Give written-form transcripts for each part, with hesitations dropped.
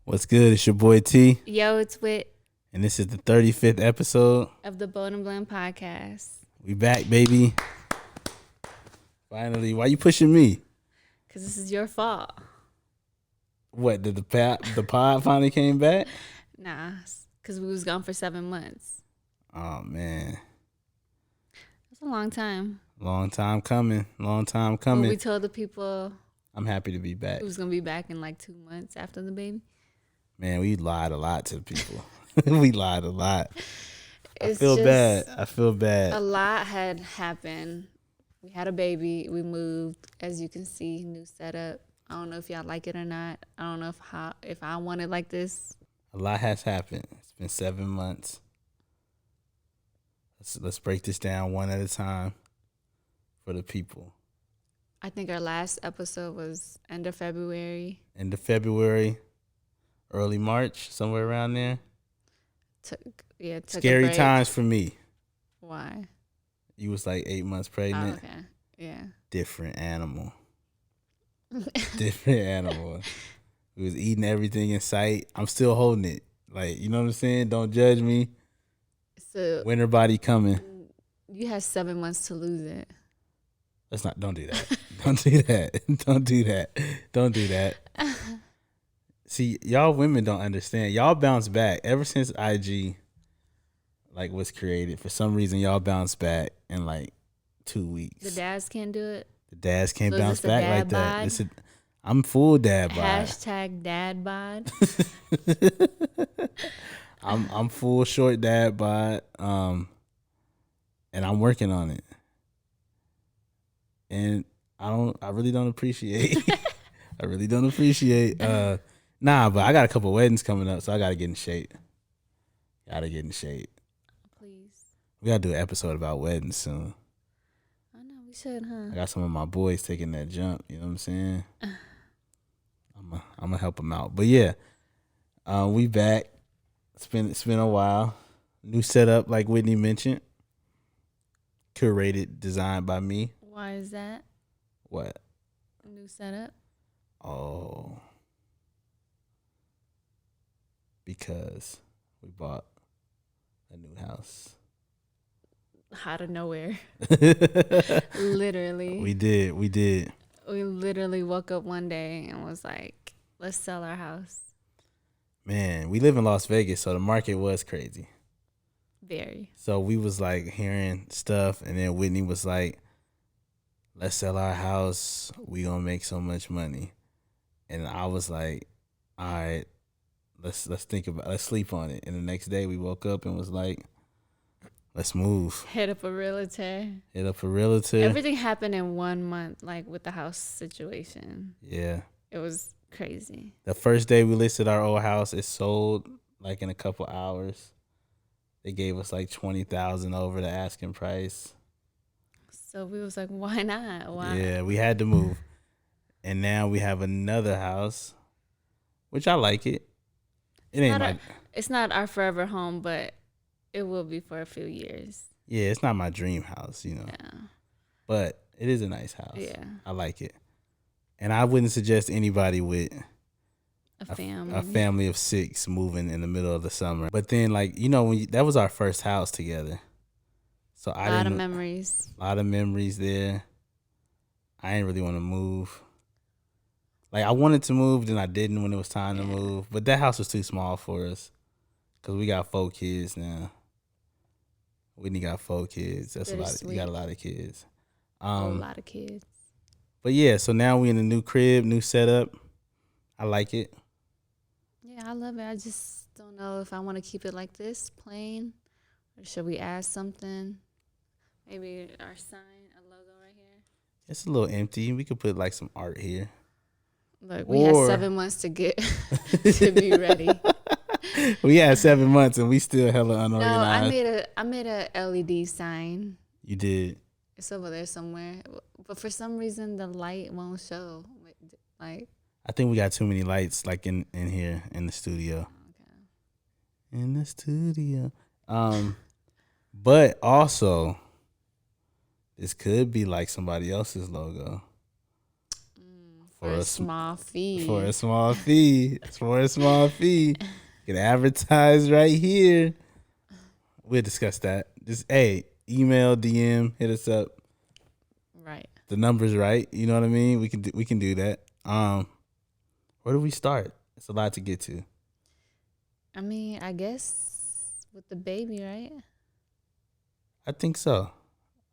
What's good? It's your boy T, Yo, it's Whit and this is the 35th episode. of the Bold and Blend podcast. We back, baby. Finally. Why you pushing me? Because this is your fault. What, did the pod finally came back? Nah, because we was gone for 7 months. Oh, man. That's a long time. Long time coming. But we told the people I'm happy to be back. we was going to be back in like 2 months after the baby. Man, we lied a lot to the people. We lied a lot. It's I feel just bad. I feel bad. A lot had happened. We had a baby. We moved. As you can see, new setup. I don't know if y'all like it or not. I don't know if I want it like this. A lot has happened. It's been 7 months. Let's break this down one at a time for the people. I think our last episode was end of February. End of February, early March, somewhere around there. Took Scary a break. times for me. Why? You was like 8 months pregnant. Oh, okay. Yeah. Different animal. Different animal. We was eating everything in sight. I'm still holding it. Like, you know what I'm saying? Don't judge me. So Winter body coming. you had 7 months to lose it. Don't do that. Don't do that. Don't do that. Don't do that. See, y'all women don't understand. Y'all bounce back. Ever since IG was created, for some reason y'all bounce back in like 2 weeks. The dads can't do it. The dads can't So bounce is this a back dad like that. bod? I'm full dad bod. Hashtag dad bod. I'm full short dad bod. And I'm working on it. And I really don't appreciate. I really don't appreciate. But I got a couple weddings coming up, so I gotta get in shape. Please. We gotta do an episode about weddings soon. I know we should, huh? I got some of my boys taking that jump. You know what I'm saying? I'm gonna help them out. But yeah, we back. It's been a while. New setup, like Whitney mentioned. Curated, designed by me. Why is that? What? New setup? Oh, because we bought a new house. Out of nowhere. Literally. We did. We literally woke up one day and was like, let's sell our house. Man, we live in Las Vegas, so the market was crazy. Very. So we was like hearing stuff, and then Whitney was like, let's sell our house. We gonna make so much money. And I was like, all right, let's sleep on it. And the next day we woke up and was like, let's move. Hit up a realtor. Everything happened in 1 month, like with the house situation. Yeah. It was crazy. The first day we listed our old house, it sold like in a couple hours. They gave us like $20,000 over the asking price. So we was like, why not? Why? Yeah, we had to move. And now we have another house, which I like it. It's not our forever home, but it will be for a few years. Yeah, it's not my dream house, you know. Yeah. But it is a nice house. Yeah. I like it. And I wouldn't suggest anybody with a family of 6 moving in the middle of the summer. But then, that was our first house together. So a lot of memories. A lot of memories there. I didn't really want to move. Like, I wanted to move, then I didn't when it was time to move. But that house was too small for us because we got 4 kids now. Whitney got 4 kids. That's a lot. You got a lot of kids. A lot of kids. But yeah, so now we in a new crib, new setup. I like it. Yeah, I love it. I just don't know if I want to keep it like this, plain, or should we add something? Maybe our sign, a logo right here. It's a little empty. We could put like some art here. Look, we had 7 months to get to be ready. We had 7 months and we still hella unorganized. No, I made a LED sign. You did. It's over there somewhere, but for some reason the light won't show. Like, I think we got too many lights, like in here in the studio. Okay. In the studio. But also, this could be like somebody else's logo For a small fee. For a small fee. For a small fee. Get advertised right here. We'll discuss that. Just email, DM, hit us up. Right. The number's right. You know what I mean? We can do that. Where do we start? It's a lot to get to. I mean, I guess with the baby, right? I think so.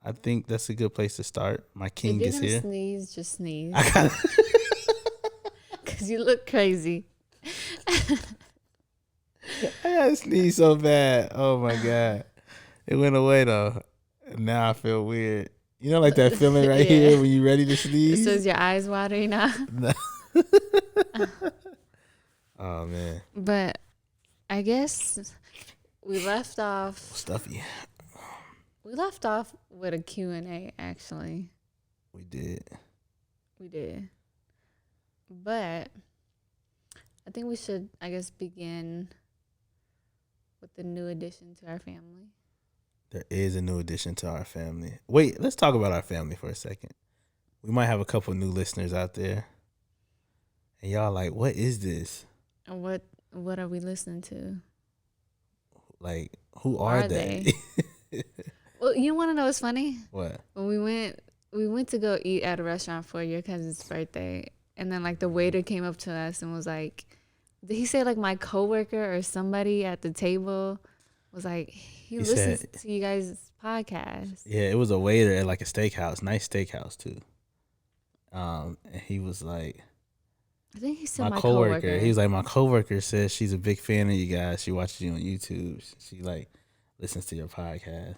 I think that's a good place to start. My king is here. If you're gonna sneeze, just sneeze. I got because you look crazy. I gotta sneeze so bad. Oh my god, it went away though. Now I feel weird. You know, like that feeling right here when you're ready to sneeze. So is your eyes watering now? Oh man. But I guess we left off stuffy. We left off with a Q&A, actually. We did. But I think we should, I guess, begin with the new addition to our family. There is a new addition to our family. Wait, let's talk about our family for a second. We might have a couple new listeners out there. And y'all like, what is this? And what are we listening to? Like, who are they? Well, you want to know what's funny? What? When we went to go eat at a restaurant for your cousin's birthday, and then like the waiter came up to us and was like, did he say like my coworker or somebody at the table was like, he listens to you guys' podcast? Yeah, it was a waiter at like a steakhouse, nice steakhouse too. And he was like, I think he said my coworker. He was like, my coworker says she's a big fan of you guys. She watches you on YouTube. She like listens to your podcast.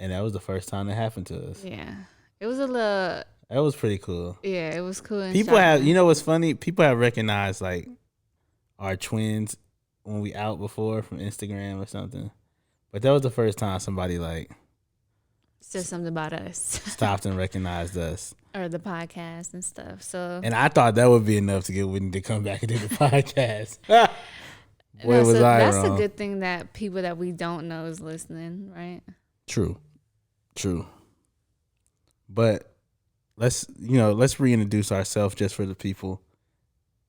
And that was the first time that happened to us. Yeah. It was a little... That was pretty cool. Yeah, it was cool. People have, you know what's funny? People have recognized like our twins when we out before from Instagram or something. But that was the first time somebody like... said something about us. Stopped and recognized us. Or the podcast and stuff. So... And I thought that would be enough to get Whitney to come back and do the podcast. Boy, no, was so I that's wrong. a good thing that people that we don't know is listening, right? True. But let's reintroduce ourselves just for the people.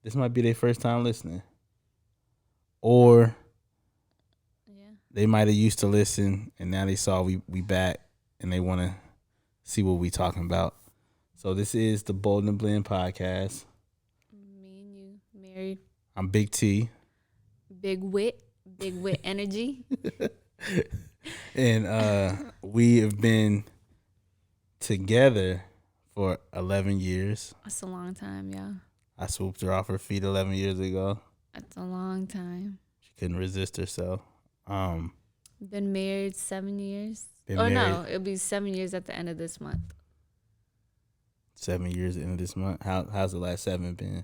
This might be their first time listening. Or they might have used to listen and now they saw we back and they want to see what we talking about. So this is the Bold and Blend podcast. Me and you married. I'm Big T. Big Whit energy. And we have been together for 11 years. That's a long time, y'all. I swooped her off her feet 11 years ago. That's a long time. She couldn't resist herself. Been married 7 years. No, it'll be 7 years at the end of this month. 7 years into this month. How's the last 7 been?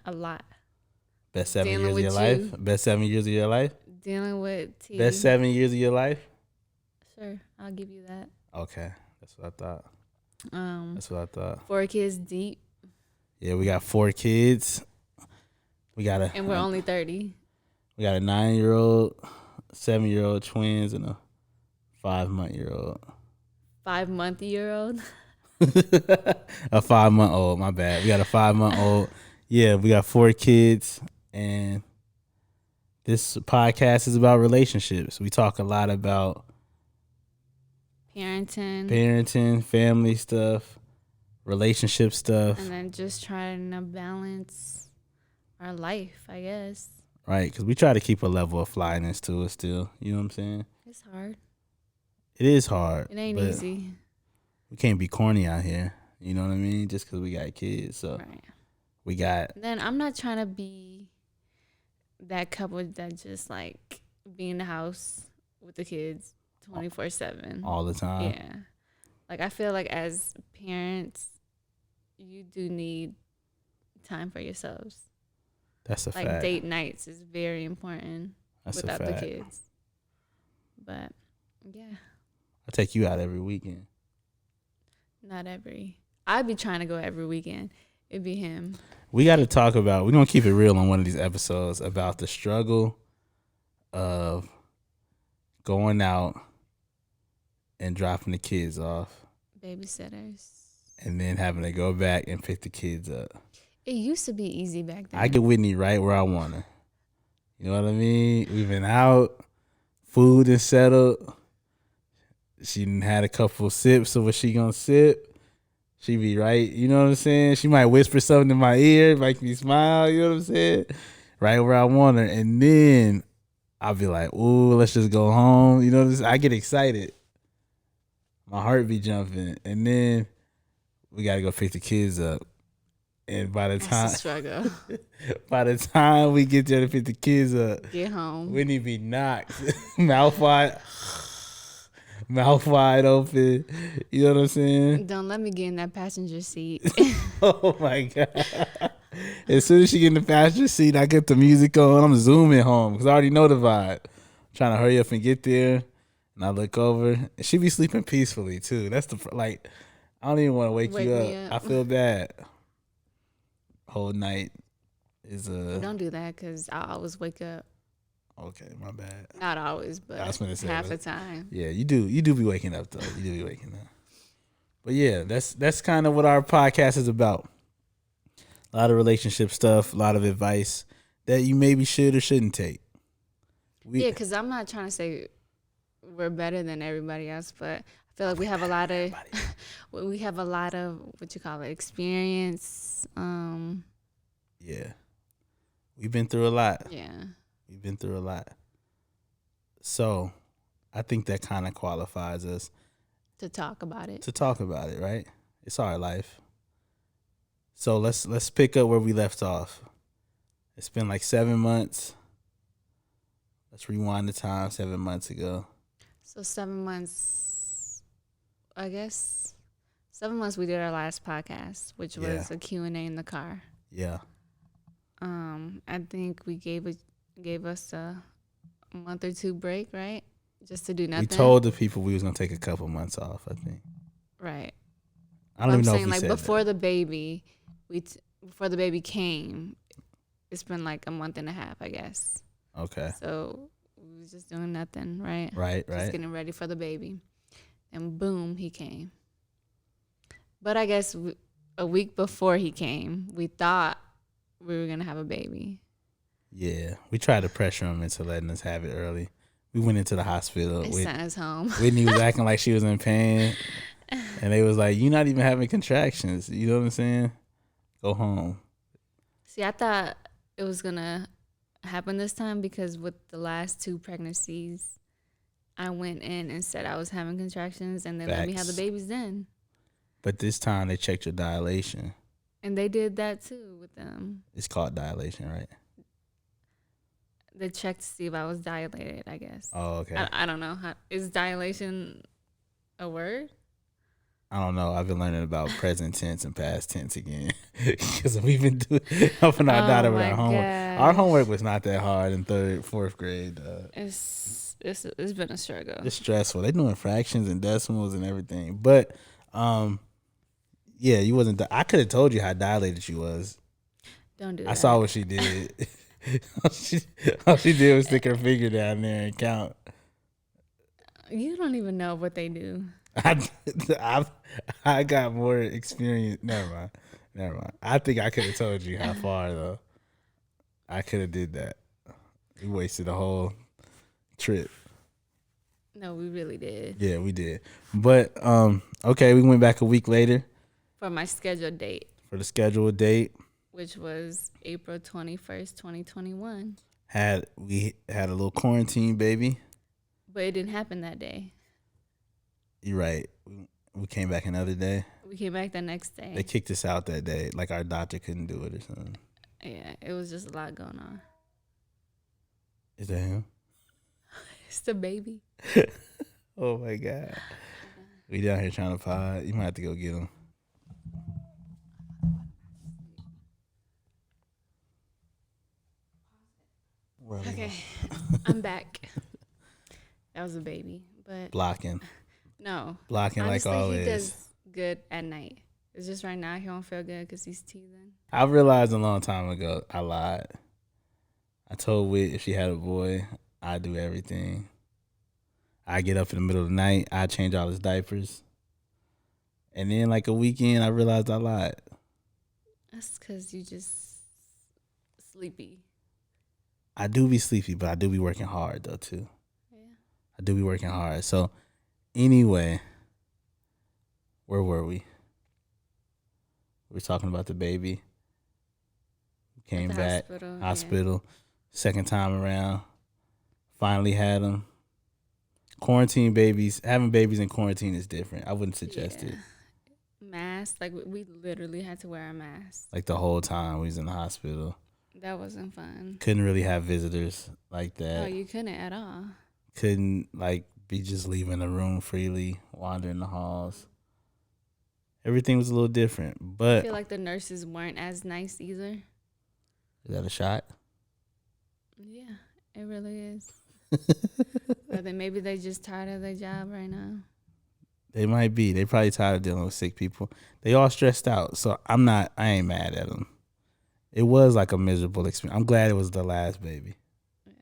A lot. Best 7 years of your life? Best 7 years of your life? Dealing with T. Best 7 years of your life? Sure, I'll give you that. Okay, that's what I thought. 4 kids deep. Yeah, we got 4 kids. And we're only 30. We got a 9-year-old, 7-year-old twins, and a 5-month-year-old. 5-month-year-old? A 5-month-old, my bad. We got a 5-month-old. Yeah, we got 4 kids, and this podcast is about relationships. We talk a lot about parenting, family stuff, relationship stuff. And then just trying to balance our life, I guess. Right, because we try to keep a level of flyness to it still. You know what I'm saying? It's hard. It is hard. It ain't easy. We can't be corny out here. You know what I mean? Just because we got kids. So we got... Then I'm not trying to be that couple that just like be in the house with the kids 24/7 all the time. Yeah, like I feel like as parents you do need time for yourselves. That's a like fact. Date nights is very important. That's without a fact. the kids. But yeah, I take you out every weekend. Not every. I'd be trying to go every weekend. It'd be him. We got to talk about, we're going to keep it real on one of these episodes about the struggle of going out and dropping the kids off. Babysitters. and then having to go back and pick the kids up. It used to be easy back then. I get Whitney right where I want her. You know what I mean? We've been out, food is settled. She done had a couple sips of what she gonna sip. She be right, you know what I'm saying? She might whisper something in my ear, make me smile, you know what I'm saying? Right where I want her. And then I'll be like, ooh, let's just go home. You know, I get excited. My heart be jumping. And then we got to go pick the kids up. And by the time, struggle. By the time we get there to pick the kids up, get home, Whitney be knocked, mouth wide open. You know what I'm saying? Don't let me get in that passenger seat. Oh my God. As soon as she get in the passenger seat, I get the music on. I'm zooming home because I already know the vibe. I'm trying to hurry up and get there. And I look over. And she be sleeping peacefully too. That's I don't even want to wake you up. I feel bad. Whole night is Don't do that because I always wake up. Okay, my bad. Not always, but I was gonna say half the time. Yeah, you do be waking up though. You do be waking up. But yeah, that's kind of what our podcast is about. A lot of relationship stuff, a lot of advice that you maybe should or shouldn't take. Because I'm not trying to say we're better than everybody else, but I feel like we have a lot of what you call it, experience. Yeah, we've been through a lot. Yeah, we've been through a lot. So, I think that kind of qualifies us to talk about it. Right? It's our life. So let's pick up where we left off. It's been like 7 months. Let's rewind the time 7 months ago. So 7 months, I guess. 7 months we did our last podcast, which was a Q&A in the car. Yeah. I think we gave us a month or two break, right? Just to do nothing. We told the people we was gonna take a couple months off, I think. Right. I don't even know if we like said before that. the baby, before the baby came, it's been like a month and a half, I guess. Okay. So we was just doing nothing, right? Right. Just getting ready for the baby, and boom, he came. But I guess a week before he came, we thought we were gonna have a baby. Yeah, we tried to pressure him into letting us have it early. We went into the hospital. They sent us home. Whitney was acting like she was in pain, and they was like, "You're not even having contractions." You know what I'm saying? Go home. See, I thought it was gonna happen this time because with the last 2 pregnancies, I went in and said I was having contractions, and they let me have the babies then. But this time they checked your dilation. And they did that too with them. It's called dilation, right? They checked to see if I was dilated, I guess. Oh, okay. I don't know. Is dilation a word? I don't know. I've been learning about present tense and past tense again because we've been helping our daughter with our homework. Gosh. Our homework was not that hard in 3rd, 4th grade. It's been a struggle. It's stressful. They're doing fractions and decimals and everything. But yeah, you wasn't. I could have told you how dilated she was. Don't do that. I saw what she did. all she did was stick her finger down there and count. You don't even know what they do. I got more experience. Never mind. I think I could have told you how far though. I could have did that. We wasted a whole trip. No, we really did. Yeah, we did. But okay, we went back a week later for my scheduled date. For the scheduled date, which was April 21st, 2021. We had a little quarantine baby. But it didn't happen that day. You're right. We came back another day. We came back the next day. They kicked us out that day. Like our doctor couldn't do it or something. Yeah, it was just a lot going on. Is that him? It's the baby. Oh my God. We down here trying to pod. You might have to go get him. Okay, I'm back. That was a baby, but blocking. No, blocking. Honestly, like always. He does good at night. It's just right now he don't feel good because he's teething. I realized a long time ago I lied. I told Whit if she had a boy, I'd do everything. I get up in the middle of the night. I change all his diapers, And then like a weekend, I realized I lied. That's because you just sleepy. I do be sleepy, but I do be working hard though too. Yeah. I do be working hard. So anyway, where were we? We were talking about the baby. Came back, hospital, second time around. Finally had him. Quarantine babies, having babies in quarantine is different. I wouldn't suggest it. Mask, like we literally had to wear a mask. Like the whole time we was in the hospital. That wasn't fun. Couldn't really have visitors like that. Oh, you couldn't at all. Couldn't like be just leaving the room freely, wandering the halls. Everything was a little different, but I feel like the nurses weren't as nice either. Is that a shot? Yeah, it really is. Or then maybe they just tired of their job right now. They might be. They probably tired of dealing with sick people. They all stressed out, so I ain't mad at them. It was like a miserable experience. I'm glad it was the last baby. Yeah.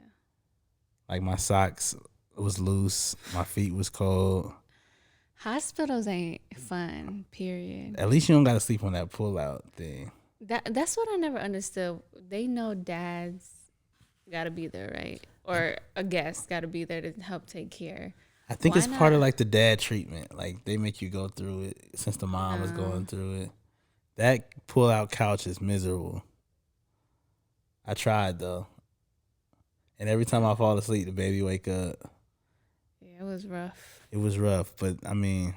Like my socks was loose. My feet was cold. Hospitals ain't fun, period. At least you don't got to sleep on that pull-out thing. That's what I never understood. They know dads got to be there, right? Or a guest got to be there to help take care. I think it's part of like the dad treatment. Like they make you go through it since the mom was going through it. That pull-out couch is miserable. I tried though. And every time I fall asleep, the baby wake up. Yeah, it was rough. It was rough, but I mean,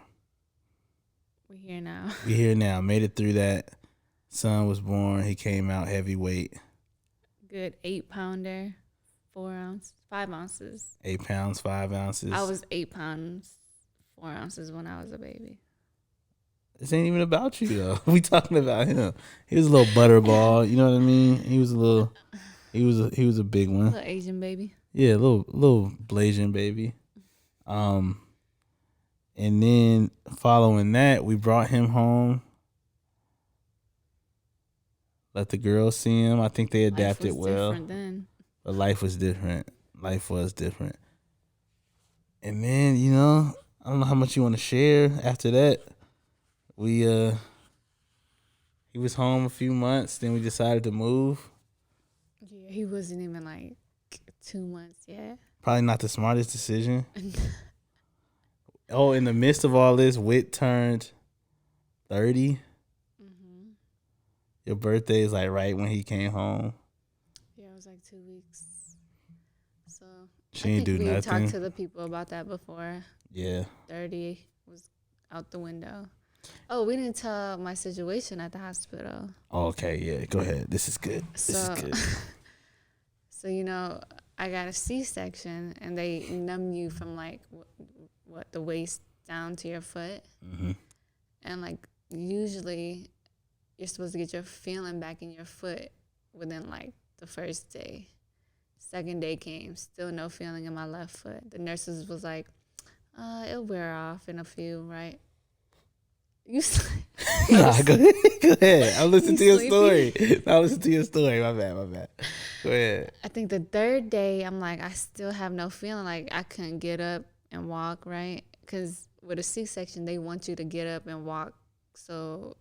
we're here now. We're here now. Made it through that. Son was born. He came out heavyweight. Good 8-pounder, 5 ounces. 8 pounds, 5 ounces. I was 8 pounds, 4 ounces when I was a baby. This ain't even about you though. We talking about him. He was a little butterball. You know what I mean? He was a big one. A little Asian baby. Yeah, a little Blasian baby. And then following that, we brought him home. Let the girls see him. I think they adapted well. Different then. But life was different. Life was different. And then, I don't know how much you want to share after that. He was home a few months, then we decided to move. Yeah, he wasn't even like 2 months yet. Probably not the smartest decision. Oh, in the midst of all this, Whit turned 30. Mm-hmm. Your birthday is like right when he came home. Yeah, it was like 2 weeks. So she didn't do nothing. We talked to the people about that before. Yeah. 30 was out the window. Oh, we didn't tell my situation at the hospital. Oh, okay, yeah, go ahead. This is good. So, I got a C-section, and they numb you from, like, the waist down to your foot. Mm-hmm. And, like, usually you're supposed to get your feeling back in your foot within, like, the first day. Second day came, still no feeling in my left foot. The nurses was like, it'll wear off in a few, right? Go ahead. I'll listen to your story. My bad. Go ahead. I think the third day, I'm like, I still have no feeling. Like, I couldn't get up and walk, right? Because with a C-section, they want you to get up and walk so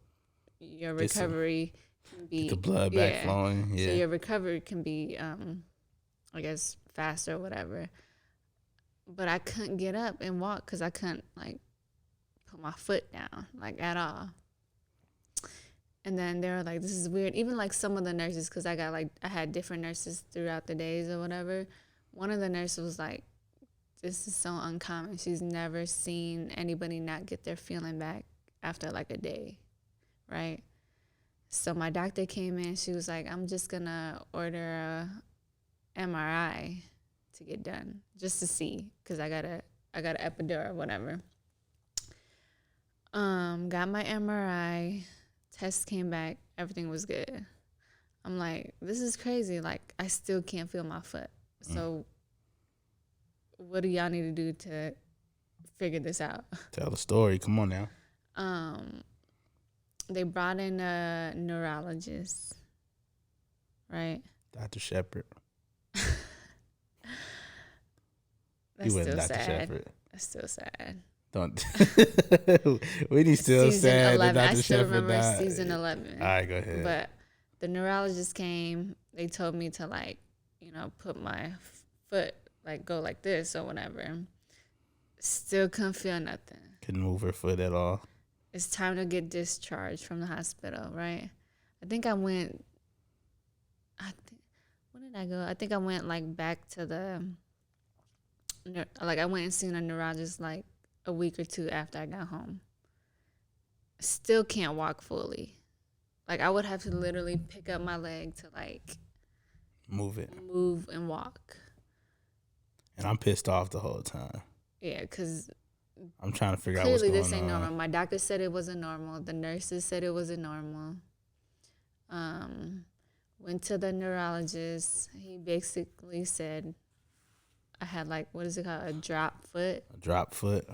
your recovery can be... Get the blood back flowing. Yeah. So your recovery can be, I guess, faster or whatever. But I couldn't get up and walk because I couldn't, like, put my foot down, like, at all. And then they were like, this is weird. Even, like, some of the nurses, because I had different nurses throughout the days or whatever. One of the nurses was like, this is so uncommon. She's never seen anybody not get their feeling back after, like, a day, right? So my doctor came in. She was like, I'm just going to order a MRI to get done just to see, because I got an epidural or whatever. Got my MRI, test came back, everything was good. I'm like, this is crazy. Like, I still can't feel my foot. So what do y'all need to do to figure this out? Tell the story. Come on now. They brought in a neurologist, right? Dr. Shepard. That's still sad. That's still sad. Don't. Whitney's still Season sad 11. that I Dr. still Shepard remember died. season 11. All right, go ahead. But the neurologist came. They told me to like, put my foot like go like this or whatever. Still couldn't feel nothing. Couldn't move her foot at all. It's time to get discharged from the hospital, right? I think I went. When did I go? I think I went like back to the. Like I went and seen a neurologist like a week or two after I got home. Still can't walk fully. Like I would have to literally pick up my leg to like move and walk. And I'm pissed off the whole time. Yeah, because I'm trying to figure out what's going on. Clearly this ain't normal. My doctor said it wasn't normal. The nurses said it wasn't normal. Went to the neurologist. He basically said I had like, what is it called? A drop foot. A drop foot.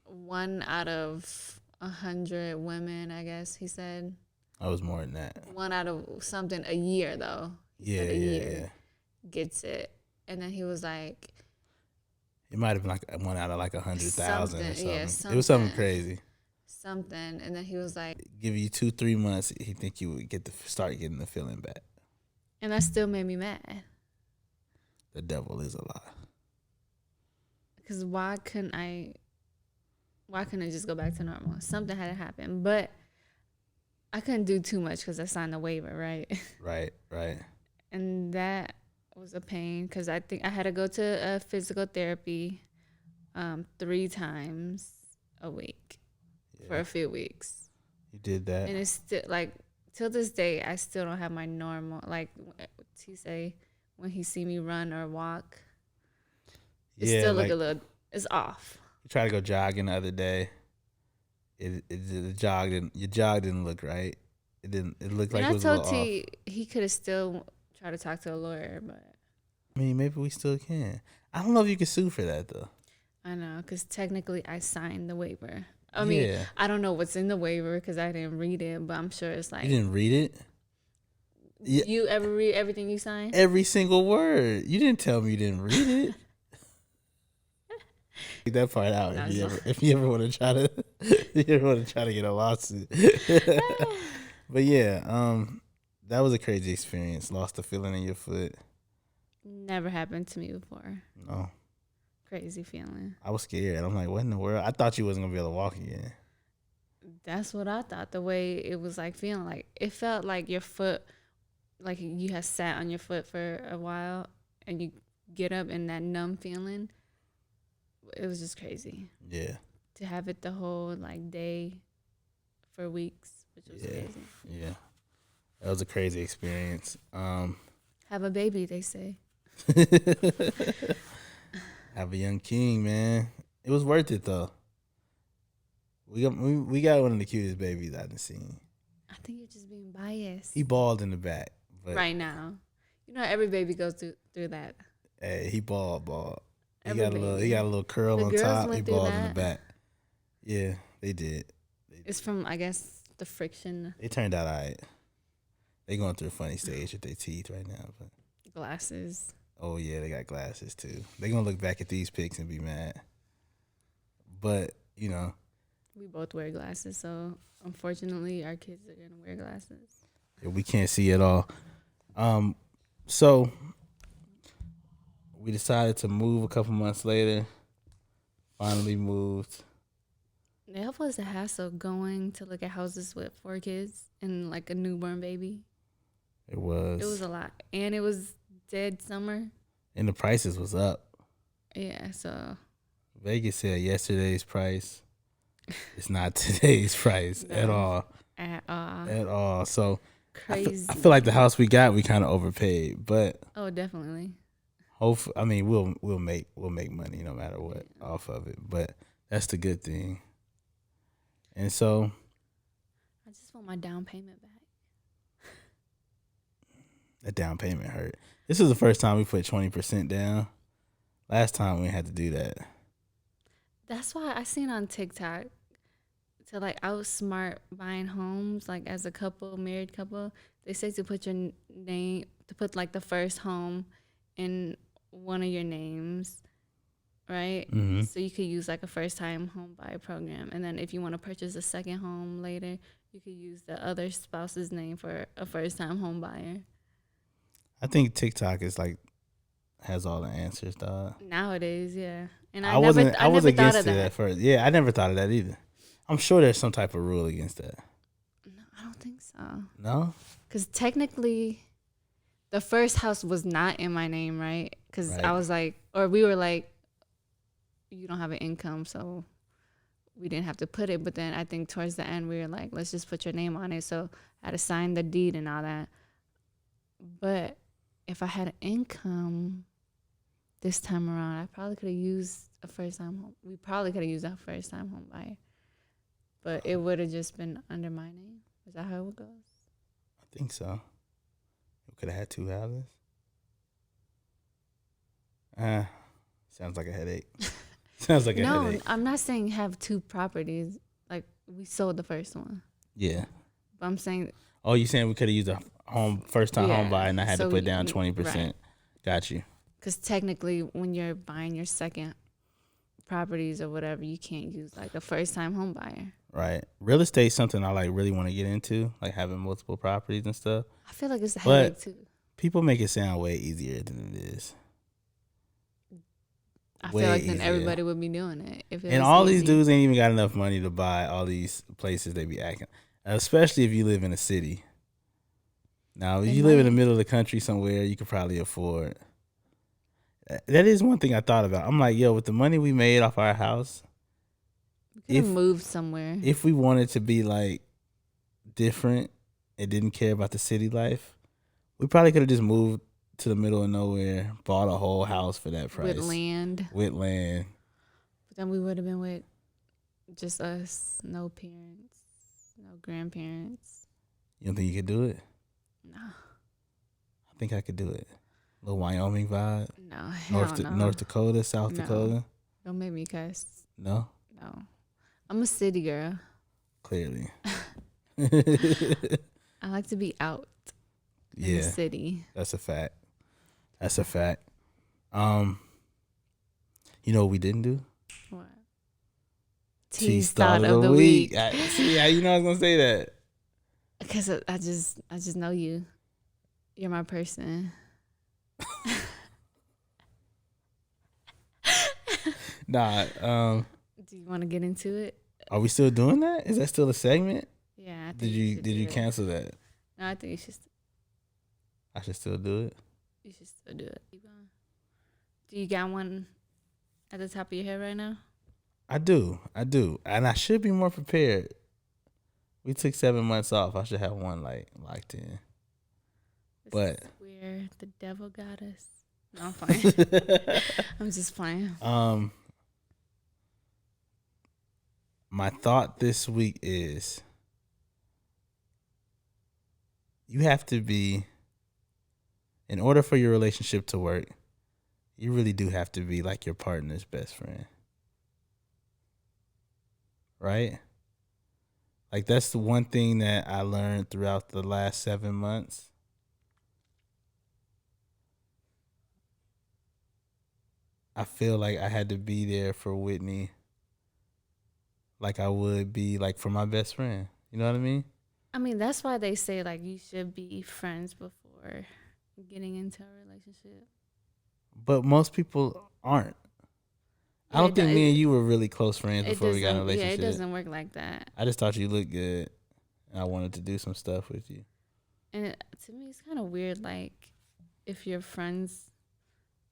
1 out of 100 women, I guess he said. I was more than that. 1 out of something a year though. Yeah. Gets it. And then he was like, it might have been like 1 out of like 100,000 or something. Yeah, it was something crazy. Something. And then he was like, give you 2-3 months, he think you would start getting the feeling back. And that still made me mad. The devil is a lie. Because why couldn't it just go back to normal? Something had to happen. But I couldn't do too much because I signed the waiver, right? Right. And that was a pain because I think I had to go to physical therapy 3 times a week for a few weeks. You did that? And it's still, like, till this day, I still don't have my normal, like, he say, when he see me run or walk, it still look a little, it's off. You tried to go jogging the other day. Your jog didn't look right. It looked like it was a little off. I told T he could have still tried to talk to a lawyer, but. I mean, maybe we still can. I don't know if you can sue for that, though. I know, because technically I signed the waiver. I mean, I don't know what's in the waiver because I didn't read it, but I'm sure it's like. You didn't read it? You ever read everything you signed? Every single word. You didn't tell me you didn't read it. Take that part out if you ever want to try to get a lawsuit. But yeah, that was a crazy experience. Lost the feeling in your foot. Never happened to me before. No. Crazy feeling. I was scared. I'm like, what in the world? I thought you wasn't gonna be able to walk again. That's what I thought. The way it was like feeling, like it felt like your foot, like you had sat on your foot for a while, and you get up and that numb feeling. It was just crazy. Yeah. To have it the whole like day, for weeks, which was crazy. Yeah. That was a crazy experience. Have a baby, they say. Have a young king, man. It was worth it though. We got one of the cutest babies I've seen. I think you're just being biased. He bald in the back, but right now, every baby goes through that. Hey, he bald. He got a little curl on top. He bald in the back. Yeah, they did. It's from, I guess, the friction. They turned out all right. They going through a funny stage with their teeth right now, but glasses. Oh yeah, they got glasses too. They gonna look back at these pics and be mad. But we both wear glasses, so unfortunately, our kids are gonna wear glasses. Yeah, we can't see at all. So we decided to move a couple months later. Finally moved. That was a hassle going to look at houses with 4 kids and like a newborn baby. It was. It was a lot, and it was dead summer. And the prices was up. Yeah, so. Vegas said yesterday's price. It's not today's price at all. At all. So crazy. I feel like the house we got, we kind of overpaid, but. Oh, definitely. Hopefully, I mean, we'll make money no matter what off of it, but that's the good thing. And so. I just want my down payment back. That down payment hurt. This is the first time we put 20% down. Last time we had to do that. That's why I seen on TikTok to like outsmart buying homes, like as a couple, married couple. They say to put your name, to put like the first home in one of your names, right? Mm-hmm. So you could use like a first time home buyer program. And then if you want to purchase a second home later, you could use the other spouse's name for a first time home buyer. I think TikTok is like has all the answers, dog. Nowadays, yeah. And I was I never thought against of it that. at first. Yeah, I never thought of that either. I'm sure there's some type of rule against that. No, I don't think so. No? Because technically, the first house was not in my name, right? Because Right. I was like, or we were like, you don't have an income, so we didn't have to put it. But then I think towards the end, we were like, let's just put your name on it. So I had to sign the deed and all that. But if I had an income this time around, I probably could have used a first time home. We probably could have used a first time home buyer. But it would have just been under my name. Is that how it goes? I think so. We could have had 2 houses. Sounds like a headache. Sounds like a headache. No, I'm not saying have 2 properties. Like, we sold the first one. Yeah. But I'm saying... Oh, you saying we could have used a first time home buyer and I had to put down 20%. Right. Got you. Because technically, when you're buying your second properties or whatever, you can't use like a first time home buyer. Right. Real estate is something I like really want to get into, like having multiple properties and stuff. I feel like it's a headache too. People make it sound way easier than it is. I feel like then everybody would be doing it. If it and all these dudes ain't even got enough money to buy all these places they be acting, especially if you live in a city. Now, if you live in the middle of the country somewhere, you could probably afford. That is one thing I thought about. I'm like, yo, with the money we made off our house, we could have moved somewhere. If we wanted to be like different and didn't care about the city life, we probably could have just moved to the middle of nowhere, bought a whole house for that price. With land. But then we would have been with just us, no parents, no grandparents. You don't think you could do it? No. I think I could do it. A little Wyoming vibe. No, North Dakota, South Dakota. Don't make me cuss. No? No. I'm a city girl. Clearly. I like to be out in the city. That's a fact. You know what we didn't do? What? Tease thought of the week. See how you know I was gonna say that? Because I just know you. You're my person. Nah. Do you want to get into it? Are we still doing that? Is that still a segment? Yeah. I think did you cancel that? No, I think you should. I should still do it. You should still do it. Keep going. Do you got one at the top of your head right now? I do, and I should be more prepared. We took 7 months off. I should have one like locked in. This is where the devil got us. No, I'm fine. I'm just playing. My thought this week is you have to be, in order for your relationship to work, you really do have to be like your partner's best friend. Right? Like that's the one thing that I learned throughout the last 7 months. I feel like I had to be there for Whitney like I would be like for my best friend. You know what I mean? I mean, that's why they say like you should be friends before getting into a relationship. But most people aren't. I don't think me and you were really close friends before we got in a relationship. Yeah, it doesn't work like that. I just thought you looked good, and I wanted to do some stuff with you. And to me, it's kind of weird, like, if you're friends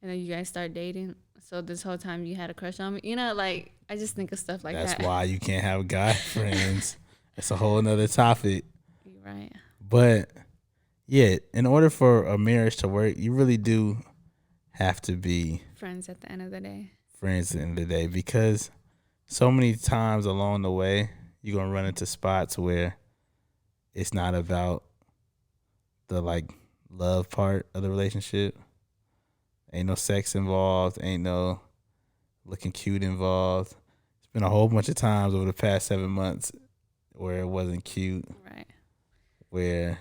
and then you guys start dating, so this whole time you had a crush on me. You know, like, I just think of stuff like that. That's why you can't have guy friends. It's a whole nother topic. You're right. But, yeah, in order for a marriage to work, you really do have to be friends at the end of the day. Friends at the end of the day, because so many times along the way you're gonna run into spots where it's not about the like love part of the relationship. Ain't no sex involved, ain't no looking cute involved. It's been a whole bunch of times over the past 7 months where it wasn't cute. Right. Where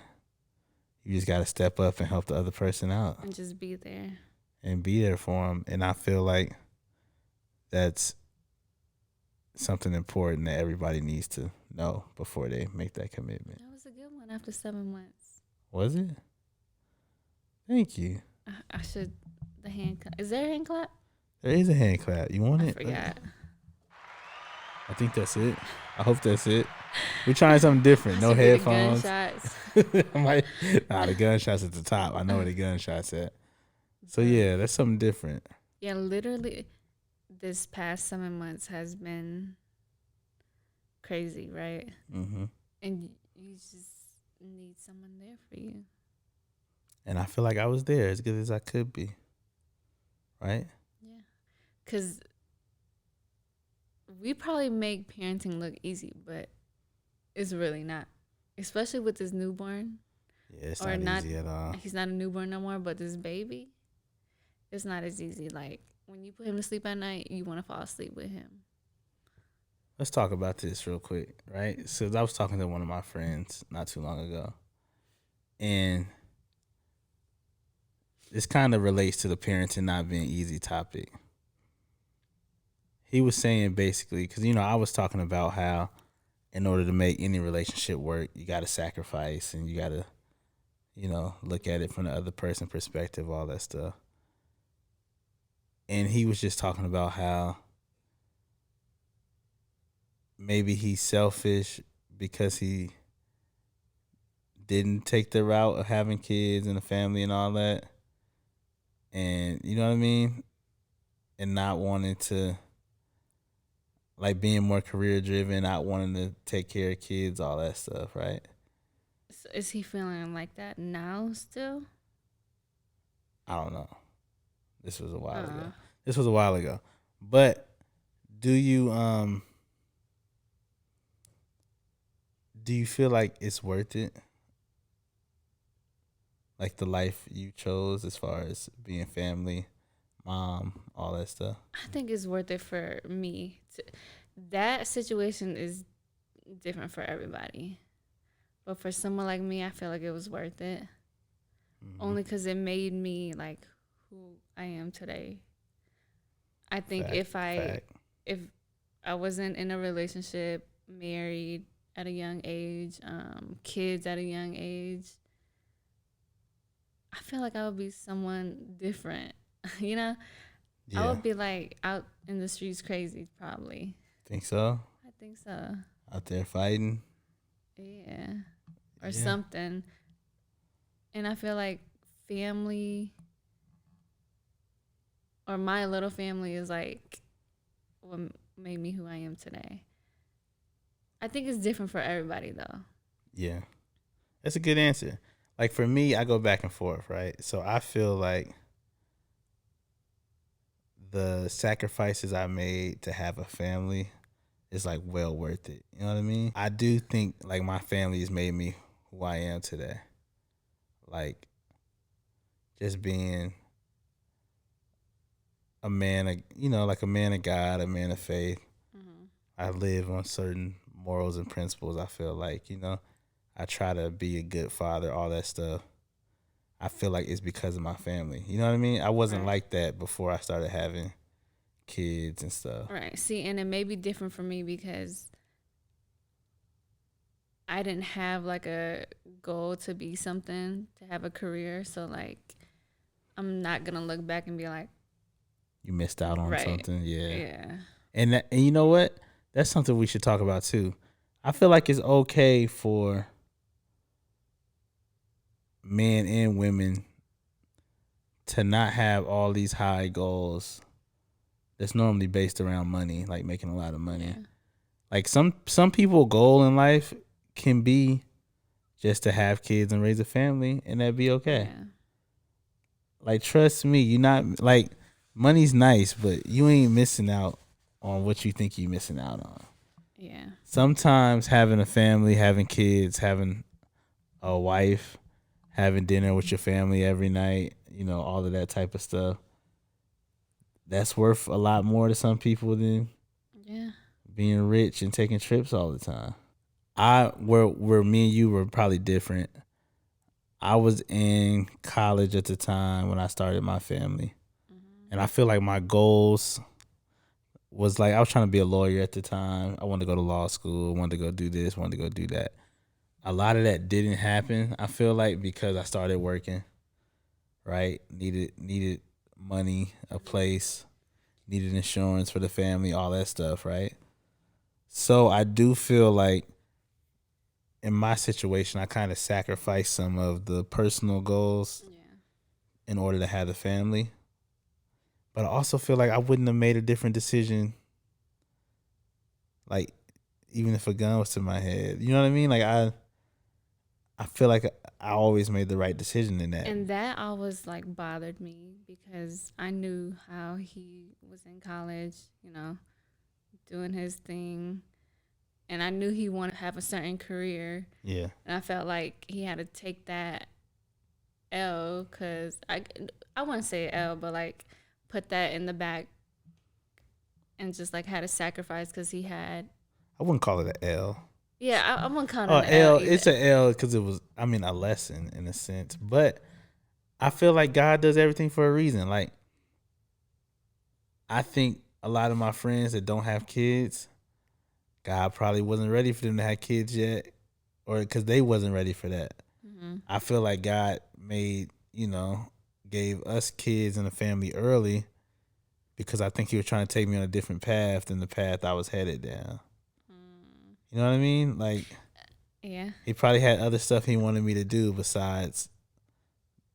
you just gotta step up and help the other person out. And just be there. And be there for them. And I feel like that's something important that everybody needs to know before they make that commitment. That was a good one after 7 months. Was it? Thank you. I should. The hand clap. Is there a hand clap? There is a hand clap. You want it? I forgot. I think that's it. I hope that's it. We're trying something different. No headphones. The gunshots at the top. I know where the gunshots at. So yeah, that's something different. Yeah, literally, this past 7 months has been crazy, right? Mm-hmm. And you just need someone there for you. And I feel like I was there as good as I could be. Right? Yeah. Because we probably make parenting look easy, but it's really not. Especially with this newborn. Yeah, it's not easy at all. He's not a newborn no more, but this baby, it's not as easy. Like, when you put him to sleep at night, you want to fall asleep with him. Let's talk about this real quick, right? So I was talking to one of my friends not too long ago. And this kind of relates to the parenting not being easy topic. He was saying basically, because, I was talking about how in order to make any relationship work, you got to sacrifice and you got to, look at it from the other person's perspective, all that stuff. And he was just talking about how maybe he's selfish because he didn't take the route of having kids and a family and all that. And you know what I mean? And not wanting to, like, being more career driven, not wanting to take care of kids, all that stuff, right? So is he feeling like that now still? I don't know. This was a while ago. But do you feel like it's worth it? Like the life you chose as far as being family, mom, all that stuff? I think it's worth it for me. That situation is different for everybody. But for someone like me, I feel like it was worth it. Mm-hmm. Only because it made me like who I am today. I think if I wasn't in a relationship, married at a young age, kids at a young age, I feel like I would be someone different. Yeah. I would be like out in the streets crazy probably. Think so? I think so. Out there fighting? Yeah. Or something. And I feel like family or my little family is like what made me who I am today. I think it's different for everybody though. Yeah. That's a good answer. Like for me, I go back and forth, right? So I feel like the sacrifices I made to have a family is like well worth it. You know what I mean? I do think like my family has made me who I am today. Like just being a man of, like a man of God, a man of faith. Mm-hmm. I live on certain morals and principles. I feel like, I try to be a good father, all that stuff. I feel like it's because of my family. You know what I mean? I wasn't like that before I started having kids and stuff. Right. See, and it may be different for me because I didn't have like a goal to be something, to have a career. So like, I'm not going to look back and be like, you missed out on something. Yeah. Yeah. And you know what? That's something we should talk about too. I feel like it's okay for men and women to not have all these high goals that's normally based around money, like making a lot of money. Yeah. Like some people goal in life can be just to have kids and raise a family, and that'd be okay. Yeah. Like, trust me, you're not, like, money's nice, but you ain't missing out on what you think you're missing out on. Yeah. Sometimes having a family, having kids, having a wife, having dinner with your family every night, all of that type of stuff, that's worth a lot more to some people than being rich and taking trips all the time. Where me and you were probably different. I was in college at the time when I started my family. Mm-hmm. And I feel like my goals, was like, I was trying to be a lawyer at the time. I wanted to go to law school, wanted to go do this, wanted to go do that. A lot of that didn't happen, I feel like, because I started working, right? Needed money, a place, needed insurance for the family, all that stuff, right? So I do feel like in my situation, I kind of sacrificed some of the personal goals in order to have the family. But I also feel like I wouldn't have made a different decision, like even if a gun was to my head. You know what I mean? Like I feel like I always made the right decision in that. And that always like bothered me because I knew how he was in college, you know, doing his thing. And I knew he wanted to have a certain career. Yeah. And I felt like he had to take that L because I wouldn't say L, but like put that in the back and just like had to sacrifice because he had. I wouldn't call it an L. Yeah, I wouldn't call it an L. It's an L because it was, I mean, a lesson in a sense. But I feel like God does everything for a reason. Like, I think a lot of my friends that don't have kids, God probably wasn't ready for them to have kids yet, or because they wasn't ready for that. Mm-hmm. I feel like God gave us kids and a family early because I think he was trying to take me on a different path than the path I was headed down. You know what I mean? Like, yeah, he probably had other stuff he wanted me to do besides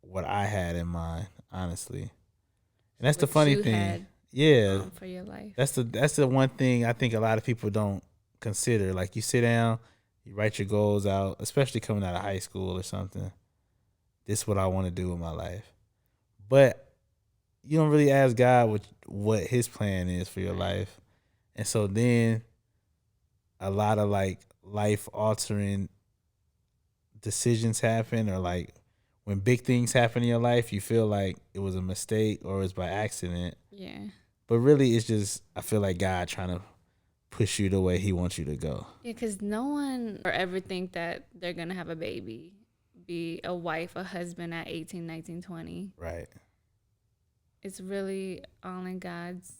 what I had in mind, honestly. And that's the funny thing. For your life. That's the one thing I think a lot of people don't consider. Like, you sit down, you write your goals out, especially coming out of high school or something. This is what I want to do with my life. But you don't really ask God what his plan is for your life. And so then a lot of like life altering decisions happen, or like when big things happen in your life, you feel like it was a mistake or it was by accident. Yeah. But really it's just, I feel like God trying to push you the way he wants you to go. Yeah, because no one or ever think that they're going to have a baby, be a wife, a husband at 18, 19, 20. Right. It's really all in God's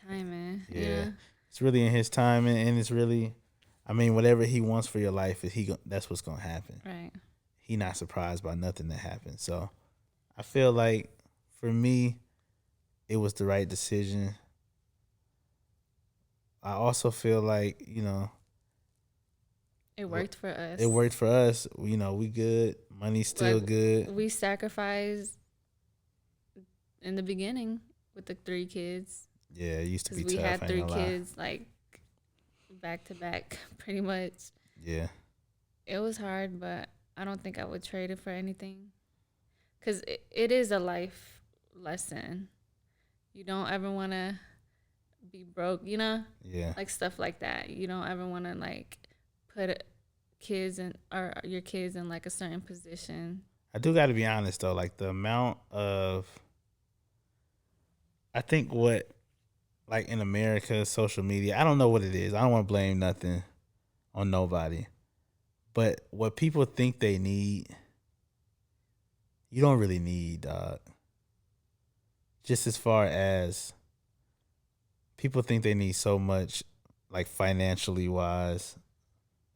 timing. Yeah. It's really in his timing, and it's really, I mean, whatever he wants for your life, that's what's going to happen. Right. He not surprised by nothing that happens. So I feel like for me, it was the right decision. I also feel like, it worked for us. It worked for us. We good. Money's still good. We sacrificed in the beginning with the 3 kids. Yeah, it used to be tough. We had 3 kids like back to back, pretty much. Yeah. It was hard, but I don't think I would trade it for anything. Because it is a life lesson. You don't ever want to be broke, Yeah. Like stuff like that. You don't ever want to like put your kids in like a certain position. I do got to be honest though, like the amount of, I think what, like in America, social media, I don't know what it is. I don't want to blame nothing on nobody. But what people think they need, you don't really need, dog. Just as far as people think they need so much, like financially wise.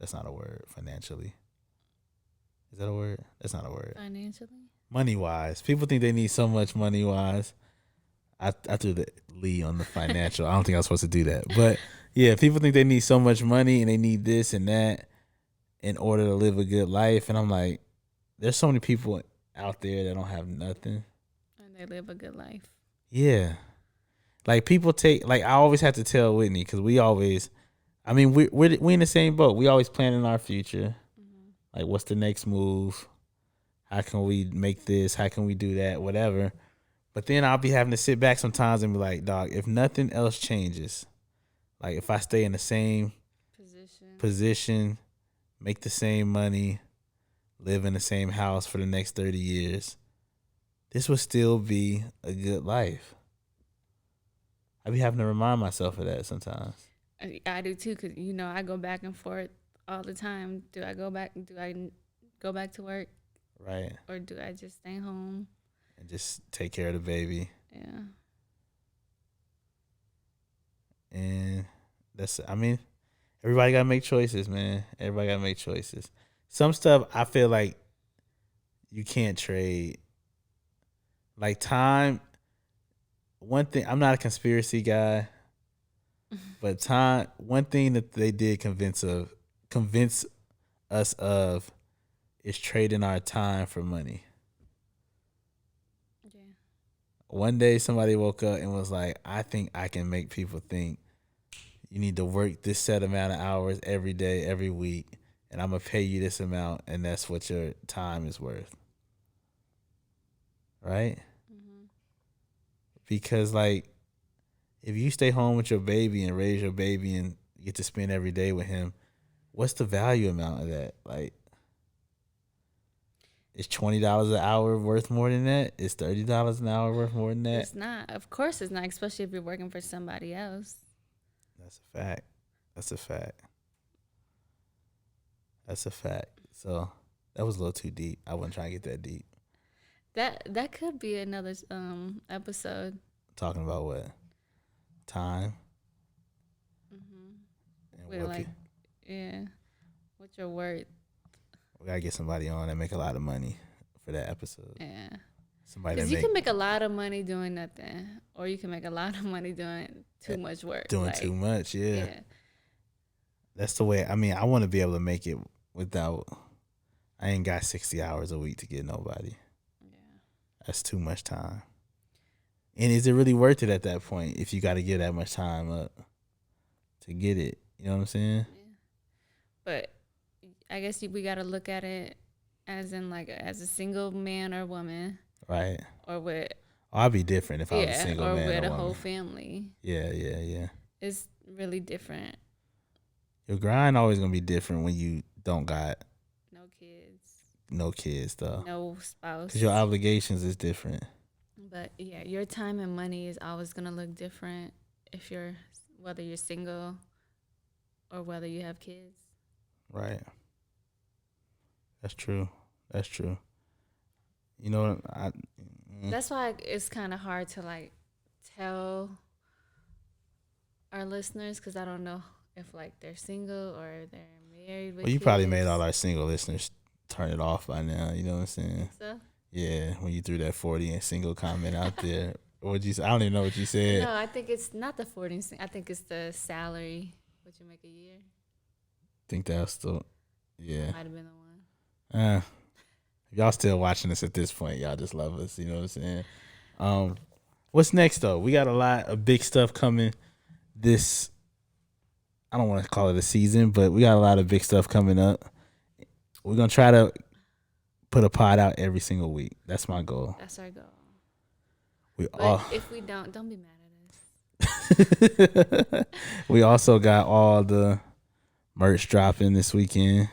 That's not a word, financially. Is that a word? That's not a word. Financially? Money wise. People think they need so much money wise. I threw the Lee on the financial. I don't think I was supposed to do that. But yeah, people think they need so much money and they need this and that in order to live a good life. And I'm like, there's so many people out there that don't have nothing. And they live a good life. Yeah. Like people I always have to tell Whitney, because we always, I mean, we're in the same boat. We always planning our future. Mm-hmm. Like, what's the next move? How can we make this? How can we do that? Whatever. But then I'll be having to sit back sometimes and be like, dog, if nothing else changes, like if I stay in the same position, make the same money, live in the same house for the next 30 years, this would still be a good life. I be having to remind myself of that sometimes. I do too, because I go back and forth all the time. Do I go back to work? Right. Or do I just stay home? And just take care of the baby. Yeah. And I mean, everybody gotta make choices, man. Everybody gotta make choices. Some stuff I feel like you can't trade. Like time. One thing, I'm not a conspiracy guy, but time. One thing that they did convince us of, is trading our time for money. Yeah. One day somebody woke up and was like, I think I can make people think you need to work this set amount of hours every day, every week, and I'm going to pay you this amount, and that's what your time is worth. Right? Mm-hmm. Because, like, if you stay home with your baby and raise your baby and get to spend every day with him, what's the value amount of that? Like, is $20 an hour worth more than that? Is $30 an hour worth more than that? It's not. Of course it's not, especially if you're working for somebody else. That's a fact. That's a fact. That's a fact. So that was a little too deep. I wasn't trying to get that deep. That could be another episode. Talking about what? Time. Mm-hmm. We're like, yeah. What's your worth? We gotta get somebody on that make a lot of money for that episode. Yeah. Somebody because you can make a lot of money doing nothing, or you can make a lot of money doing too much work. Doing too much, yeah. That's the way. I mean, I want to be able to make it without. I ain't got 60 hours a week to get nobody. Yeah. That's too much time. And is it really worth it at that point if you got to give that much time up to get it? You know what I'm saying? Yeah. But I guess we got to look at it as in like as a single man or woman. Right. Or with. Oh, I'd be different if I was a single man or with a woman. whole family. Yeah. It's really different. Your grind always going to be different when you don't got. No kids, though. No spouse. Because your obligations is different. But, yeah, your time and money is always going to look different whether you're single or whether you have kids. Right. That's true. You know, that's why it's kind of hard to, like, tell our listeners because I don't know if, like, they're single or they're married with you kids. Probably made all our single listeners turn it off by now. You know what I'm saying? So? Yeah, when you threw that 40 and single comment out there. What'd you say? I don't even know what you said. No, I think it's not the 40 and single. I think it's the salary, what you make a year. Think that's the, yeah. Might have been the one. If y'all still watching us at this point, y'all just love us. You know what I'm saying? What's next, though? We got a lot of big stuff coming this, I don't want to call it a season, but we got a lot of big stuff coming up. We're going to try to put a pod out every single week. That's my goal. That's our goal. But if we don't be mad at us. We also got all the merch dropping this weekend.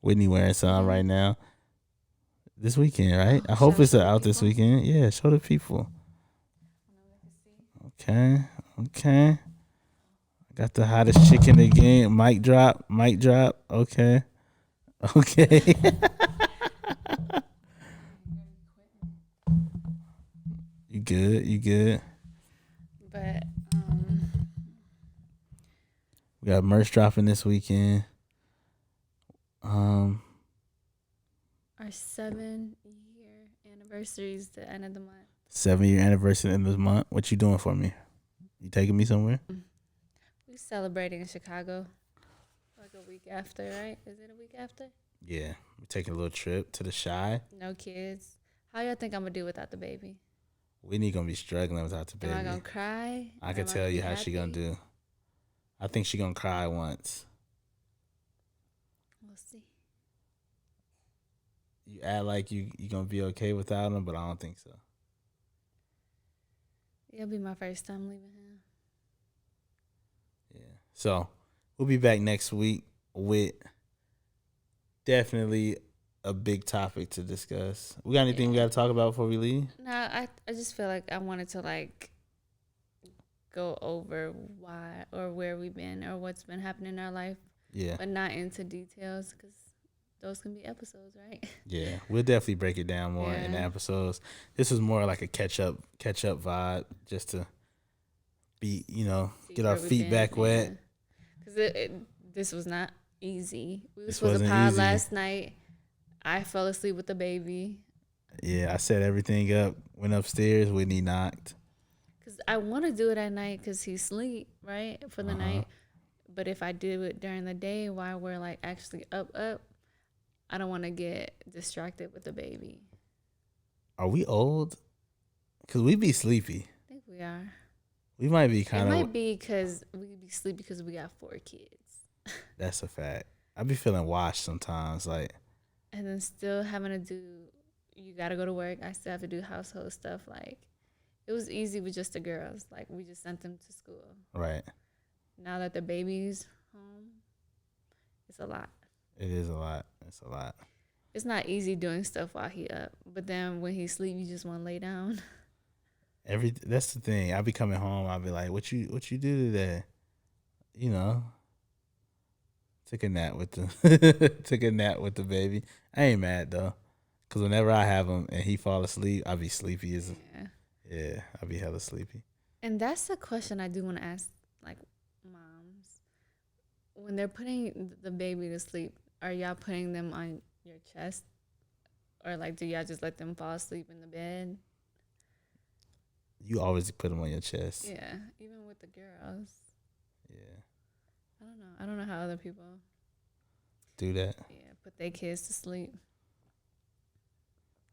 Whitney wearing some right now. This weekend, right? I hope it's out this weekend. Yeah, show the people. Okay. Got the hottest chicken again. Mic drop. Okay. You good. But we got merch dropping this weekend. Our 7-year anniversary is the end of the month. 7-year anniversary in this month. What you doing for me? You taking me somewhere? We're celebrating in Chicago. Like a week after, right? Is it a week after? Yeah. We're taking a little trip to the Shy. No kids. How y'all think I'm going to do without the baby? Whitney going to be struggling without the baby. Am I going to cry? I can tell you how she going to do. I think she going to cry once. We'll see. You act like you going to be okay without him, but I don't think so. It'll be my first time leaving him. Yeah. So, we'll be back next week with definitely a big topic to discuss. We got anything we got to talk about before we leave? No, I just feel like I wanted to, like, go over why or where we've been or what's been happening in our life. Yeah. But not into details because those can be episodes, right? Yeah. We'll definitely break it down more in the episodes. This was more like a catch up vibe just to get our feet back wet. Because this was not easy. We were This supposed to wasn't pod easy. last night. I fell asleep with the baby. Yeah, I set everything up, went upstairs, Whitney knocked. Because I want to do it at night because he's asleep, right, for the night. But if I do it during the day while we're like actually up, I don't want to get distracted with the baby. Are we old? Because we be sleepy. I think we are. We might be kind of. It might be because we be sleepy because we got 4 kids. That's a fact. I be feeling washed sometimes, like. And then still having to do, you got to go to work. I still have to do household stuff. Like, it was easy with just the girls. Like, we just sent them to school. Right. Now that the baby's home, it's a lot. It is a lot. It's a lot. It's not easy doing stuff while he up. But then when he sleep, you just want to lay down. That's the thing. I be coming home. I'll be like, "What you do today?" You know, took a nap with the baby. I ain't mad though, cause whenever I have him and he fall asleep, I be sleepy as yeah. I be hella sleepy. And that's a question I do want to ask, like moms, when they're putting the baby to sleep, are y'all putting them on your chest, or like do y'all just let them fall asleep in the bed? You always put them on your chest. Yeah, even with the girls. Yeah. I don't know how other people do that. Yeah, put their kids to sleep.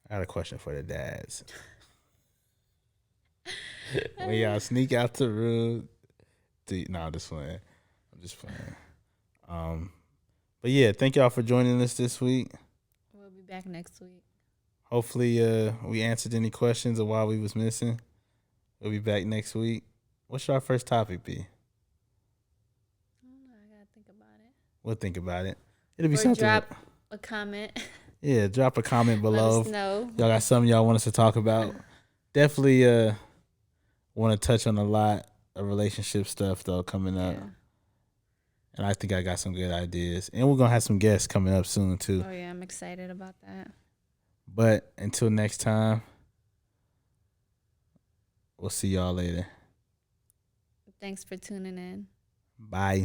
I got a question for the dads. When y'all sneak out the room, I'm just playing. But yeah, thank y'all for joining us this week. We'll be back next week. Hopefully, we answered any questions of why we was missing. We'll be back next week. What should our first topic be? I don't know. I gotta think about it. We'll think about it. It'll be something. Drop a comment. Yeah, drop a comment below. Let us know. Y'all got something y'all want us to talk about. Definitely want to touch on a lot of relationship stuff though coming up. Yeah. And I think I got some good ideas. And we're gonna have some guests coming up soon too. Oh yeah, I'm excited about that. But until next time, we'll see y'all later. Thanks for tuning in. Bye.